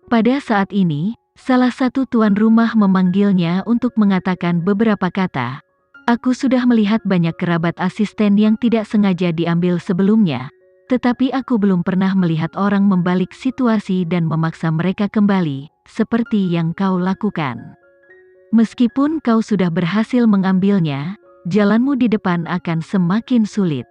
Pada saat ini, salah satu tuan rumah memanggilnya untuk mengatakan beberapa kata. Aku sudah melihat banyak kerabat asisten yang tidak sengaja diambil sebelumnya, tetapi aku belum pernah melihat orang membalik situasi dan memaksa mereka kembali, seperti yang kau lakukan. Meskipun kau sudah berhasil mengambilnya, jalanmu di depan akan semakin sulit.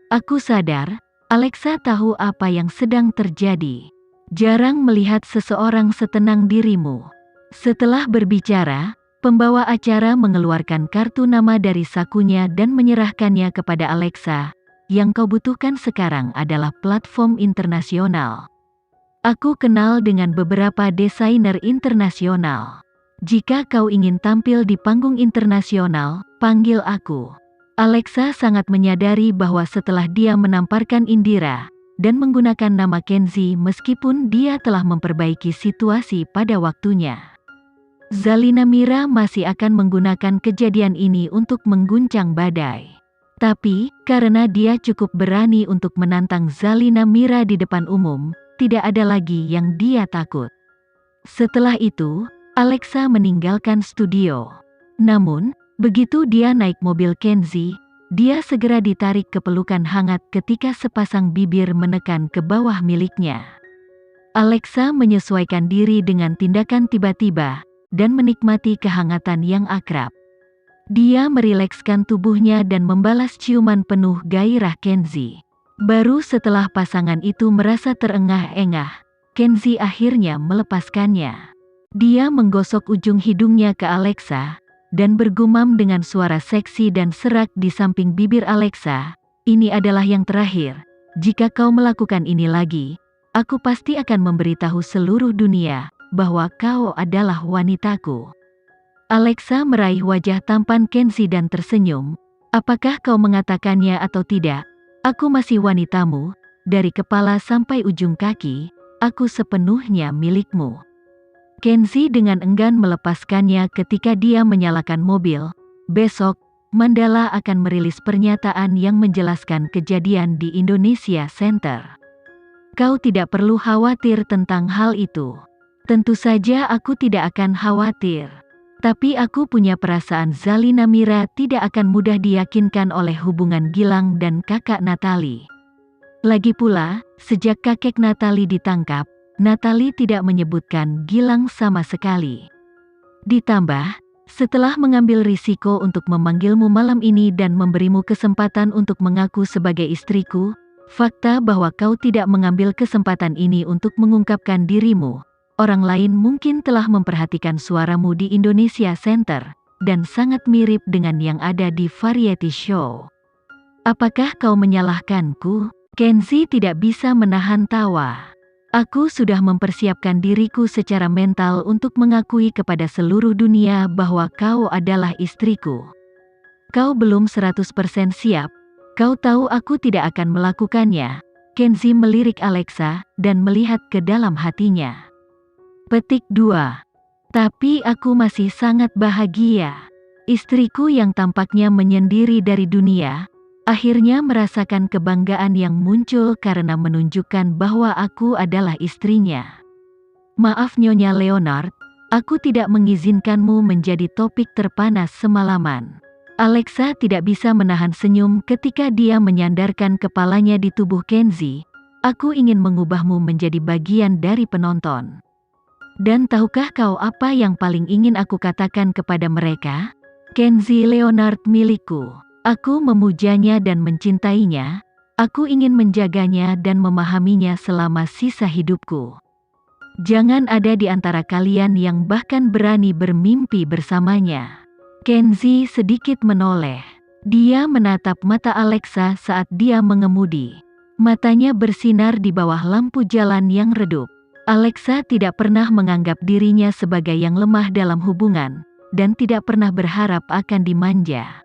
Aku sadar, Alexa tahu apa yang sedang terjadi. Jarang melihat seseorang setenang dirimu. Setelah berbicara, pembawa acara mengeluarkan kartu nama dari sakunya dan menyerahkannya kepada Alexa. Yang kau butuhkan sekarang adalah platform internasional. Aku kenal dengan beberapa desainer internasional. Jika kau ingin tampil di panggung internasional, panggil aku. Alexa sangat menyadari bahwa setelah dia menamparkan Indira dan menggunakan nama Kenzie meskipun dia telah memperbaiki situasi pada waktunya, Zalina Mira masih akan menggunakan kejadian ini untuk mengguncang badai. Tapi, karena dia cukup berani untuk menantang Zalina Mira di depan umum, tidak ada lagi yang dia takut. Setelah itu, Alexa meninggalkan studio. Namun, begitu dia naik mobil Kenzie, dia segera ditarik ke pelukan hangat ketika sepasang bibir menekan ke bawah miliknya. Alexa menyesuaikan diri dengan tindakan tiba-tiba, dan menikmati kehangatan yang akrab. Dia merilekskan tubuhnya dan membalas ciuman penuh gairah Kenzie. Baru setelah pasangan itu merasa terengah-engah, Kenzie akhirnya melepaskannya. Dia menggosok ujung hidungnya ke Alexa, dan bergumam dengan suara seksi dan serak di samping bibir Alexa, "Ini adalah yang terakhir. Jika kau melakukan ini lagi, aku pasti akan memberitahu seluruh dunia bahwa kau adalah wanitaku." Alexa meraih wajah tampan Kenzie dan tersenyum. "Apakah kau mengatakannya atau tidak? Aku masih wanitamu, dari kepala sampai ujung kaki, aku sepenuhnya milikmu." Kenzie dengan enggan melepaskannya ketika dia menyalakan mobil. Besok, Mandala akan merilis pernyataan yang menjelaskan kejadian di Indonesia Center. Kau tidak perlu khawatir tentang hal itu. Tentu saja aku tidak akan khawatir. Tapi aku punya perasaan Zalina Mira tidak akan mudah diyakinkan oleh hubungan Gilang dan kakak Natali. Lagi pula, sejak kakek Natali ditangkap, Natali tidak menyebutkan Gilang sama sekali. Ditambah, setelah mengambil risiko untuk memanggilmu malam ini dan memberimu kesempatan untuk mengaku sebagai istriku, fakta bahwa kau tidak mengambil kesempatan ini untuk mengungkapkan dirimu, orang lain mungkin telah memperhatikan suaramu di Indonesia Center, dan sangat mirip dengan yang ada di variety show. Apakah kau menyalahkanku? Kenzie tidak bisa menahan tawa. Aku sudah mempersiapkan diriku secara mental untuk mengakui kepada seluruh dunia bahwa kau adalah istriku. Kau belum 100% siap. Kau tahu aku tidak akan melakukannya. Kenzie melirik Alexa dan melihat ke dalam hatinya. Petik 2. Tapi aku masih sangat bahagia. Istriku yang tampaknya menyendiri dari dunia, akhirnya merasakan kebanggaan yang muncul karena menunjukkan bahwa aku adalah istrinya. Maaf Nyonya Leonard, aku tidak mengizinkanmu menjadi topik terpanas semalaman. Alexa tidak bisa menahan senyum ketika dia menyandarkan kepalanya di tubuh Kenzie. Aku ingin mengubahmu menjadi bagian dari penonton. Dan tahukah kau apa yang paling ingin aku katakan kepada mereka? Kenzie Leonard milikku. Aku memujanya dan mencintainya. Aku ingin menjaganya dan memahaminya selama sisa hidupku. Jangan ada di antara kalian yang bahkan berani bermimpi bersamanya. Kenzie sedikit menoleh. Dia menatap mata Alexa saat dia mengemudi. Matanya bersinar di bawah lampu jalan yang redup. Alexa tidak pernah menganggap dirinya sebagai yang lemah dalam hubungan, dan tidak pernah berharap akan dimanja.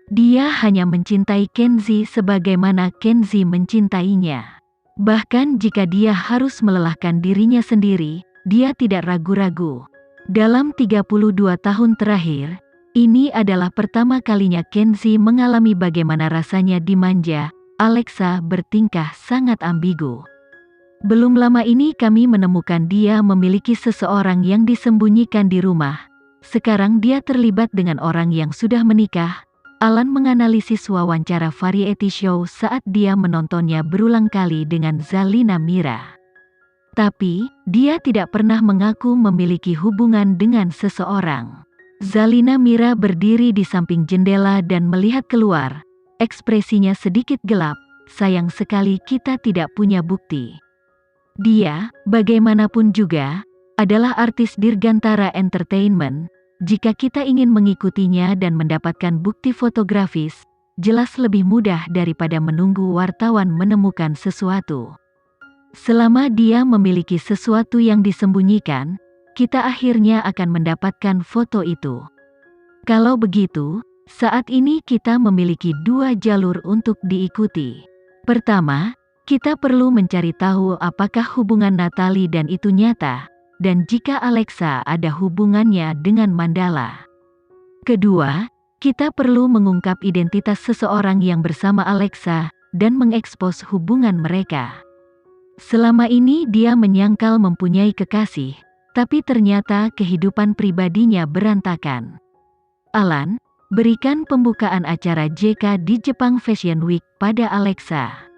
Dia hanya mencintai Kenzie sebagaimana Kenzie mencintainya. Bahkan jika dia harus melelahkan dirinya sendiri, dia tidak ragu-ragu. Dalam 32 tahun terakhir, ini adalah pertama kalinya Kenzie mengalami bagaimana rasanya dimanja. Alexa bertingkah sangat ambigu. Belum lama ini kami menemukan dia memiliki seseorang yang disembunyikan di rumah. Sekarang dia terlibat dengan orang yang sudah menikah. Alan menganalisis wawancara variety show saat dia menontonnya berulang kali dengan Zalina Mira. Tapi, dia tidak pernah mengaku memiliki hubungan dengan seseorang. Zalina Mira berdiri di samping jendela dan melihat keluar. Ekspresinya sedikit gelap. Sayang sekali kita tidak punya bukti. Dia, bagaimanapun juga, adalah artis Dirgantara Entertainment. Jika kita ingin mengikutinya dan mendapatkan bukti fotografis, jelas lebih mudah daripada menunggu wartawan menemukan sesuatu. Selama dia memiliki sesuatu yang disembunyikan, kita akhirnya akan mendapatkan foto itu. Kalau begitu, saat ini kita memiliki dua jalur untuk diikuti. Pertama, kita perlu mencari tahu apakah hubungan Natalie dan itu nyata, dan jika Alexa ada hubungannya dengan Mandala. Kedua, kita perlu mengungkap identitas seseorang yang bersama Alexa dan mengekspos hubungan mereka. Selama ini dia menyangkal mempunyai kekasih, tapi ternyata kehidupan pribadinya berantakan. Alan, berikan pembukaan acara JK di Jepang Fashion Week pada Alexa.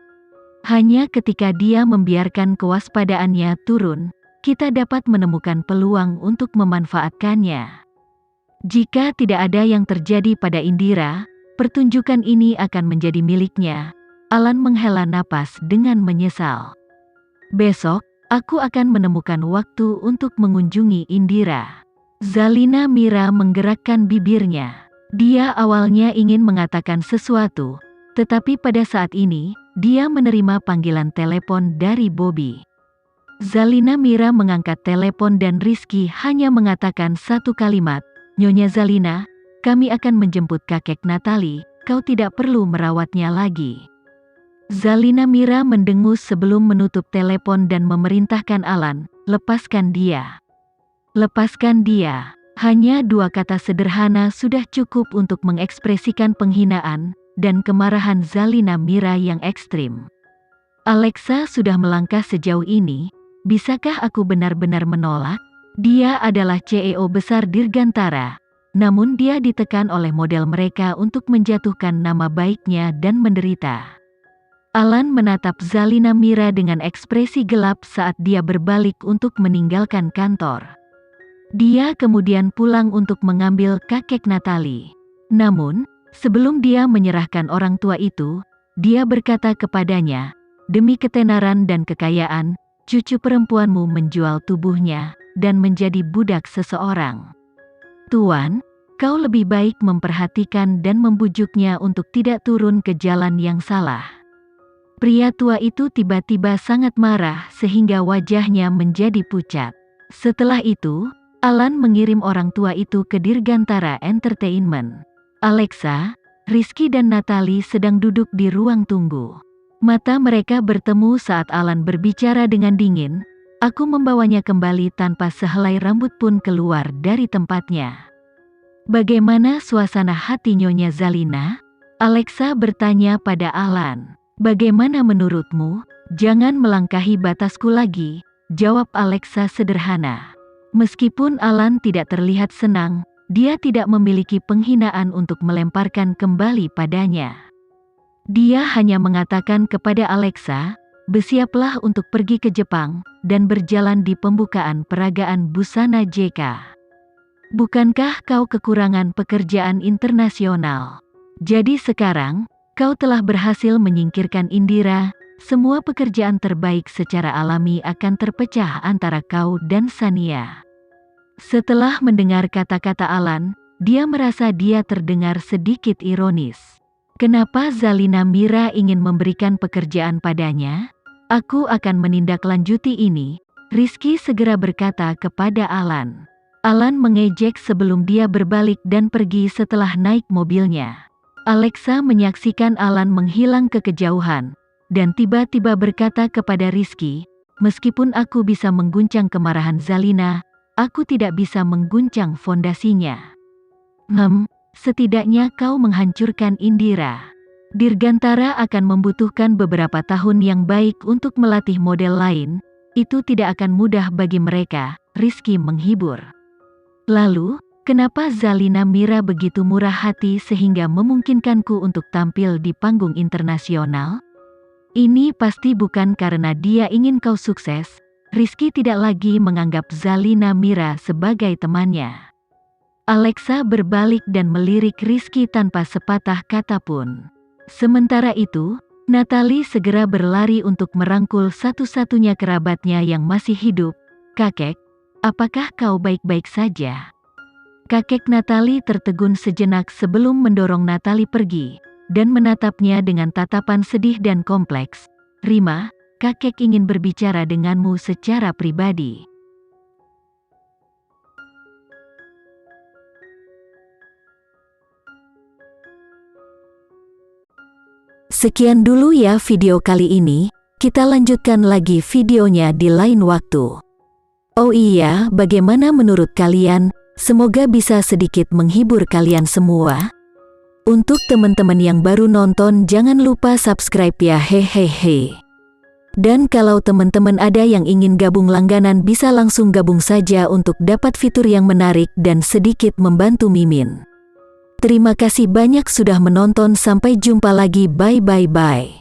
Hanya ketika dia membiarkan kewaspadaannya turun, kita dapat menemukan peluang untuk memanfaatkannya. Jika tidak ada yang terjadi pada Indira, pertunjukan ini akan menjadi miliknya. Alan menghela napas dengan menyesal. Besok, aku akan menemukan waktu untuk mengunjungi Indira. Zalina Mira menggerakkan bibirnya. Dia awalnya ingin mengatakan sesuatu, tetapi pada saat ini, dia menerima panggilan telepon dari Bobby. Zalina Mira mengangkat telepon dan Rizky hanya mengatakan satu kalimat, "Nyonya Zalina, kami akan menjemput kakek Natalie, kau tidak perlu merawatnya lagi." Zalina Mira mendengus sebelum menutup telepon dan memerintahkan Alan, "Lepaskan dia. Lepaskan dia." Hanya dua kata sederhana sudah cukup untuk mengekspresikan penghinaan dan kemarahan Zalina Mira yang ekstrim. Alexa sudah melangkah sejauh ini, bisakah aku benar-benar menolak? Dia adalah CEO besar Dirgantara, namun dia ditekan oleh model mereka untuk menjatuhkan nama baiknya dan menderita. Alan menatap Zalina Mira dengan ekspresi gelap saat dia berbalik untuk meninggalkan kantor. Dia kemudian pulang untuk mengambil kakek Natalie. Namun, sebelum dia menyerahkan orang tua itu, dia berkata kepadanya, "Demi ketenaran dan kekayaan, cucu perempuanmu menjual tubuhnya dan menjadi budak seseorang. Tuan, kau lebih baik memperhatikan dan membujuknya untuk tidak turun ke jalan yang salah." Pria tua itu tiba-tiba sangat marah sehingga wajahnya menjadi pucat. Setelah itu, Alan mengirim orang tua itu ke Dirgantara Entertainment. Alexa, Rizky dan Natalie sedang duduk di ruang tunggu. Mata mereka bertemu saat Alan berbicara dengan dingin. "Aku membawanya kembali tanpa sehelai rambut pun keluar dari tempatnya." "Bagaimana suasana hati Nyonya Zalina?" Alexa bertanya pada Alan. "Bagaimana menurutmu?" "Jangan melangkahi batasku lagi," jawab Alexa sederhana. Meskipun Alan tidak terlihat senang, dia tidak memiliki penghinaan untuk melemparkan kembali padanya. Dia hanya mengatakan kepada Alexa, "Bersiaplah untuk pergi ke Jepang dan berjalan di pembukaan peragaan busana JK. Bukankah kau kekurangan pekerjaan internasional? Jadi sekarang, kau telah berhasil menyingkirkan Indira. Semua pekerjaan terbaik secara alami akan terpecah antara kau dan Sania." Setelah mendengar kata-kata Alan, dia merasa dia terdengar sedikit ironis. Kenapa Zalina Mira ingin memberikan pekerjaan padanya? "Aku akan menindaklanjuti ini," Rizky segera berkata kepada Alan. Alan mengejek sebelum dia berbalik dan pergi setelah naik mobilnya. Alexa menyaksikan Alan menghilang ke kejauhan, dan tiba-tiba berkata kepada Rizky, "Meskipun aku bisa mengguncang kemarahan Zalina, aku tidak bisa mengguncang fondasinya." Setidaknya kau menghancurkan Indira." Dirgantara akan membutuhkan beberapa tahun yang baik untuk melatih model lain, itu tidak akan mudah bagi mereka, Rizky menghibur. Lalu, kenapa Zalina Mira begitu murah hati sehingga memungkinkanku untuk tampil di panggung internasional? Ini pasti bukan karena dia ingin kau sukses. Rizky tidak lagi menganggap Zalina Mira sebagai temannya. Alexa berbalik dan melirik Rizky tanpa sepatah kata pun. Sementara itu, Natalie segera berlari untuk merangkul satu-satunya kerabatnya yang masih hidup. "Kakek, apakah kau baik-baik saja?" Kakek Natalie tertegun sejenak sebelum mendorong Natalie pergi, dan menatapnya dengan tatapan sedih dan kompleks. "Rima, kakek ingin berbicara denganmu secara pribadi." Sekian dulu ya video kali ini, kita lanjutkan lagi videonya di lain waktu. Oh iya, bagaimana menurut kalian? Semoga bisa sedikit menghibur kalian semua. Untuk teman-teman yang baru nonton jangan lupa subscribe ya hehehe. Dan kalau teman-teman ada yang ingin gabung langganan bisa langsung gabung saja untuk dapat fitur yang menarik dan sedikit membantu Mimin. Terima kasih banyak sudah menonton, sampai jumpa lagi, bye.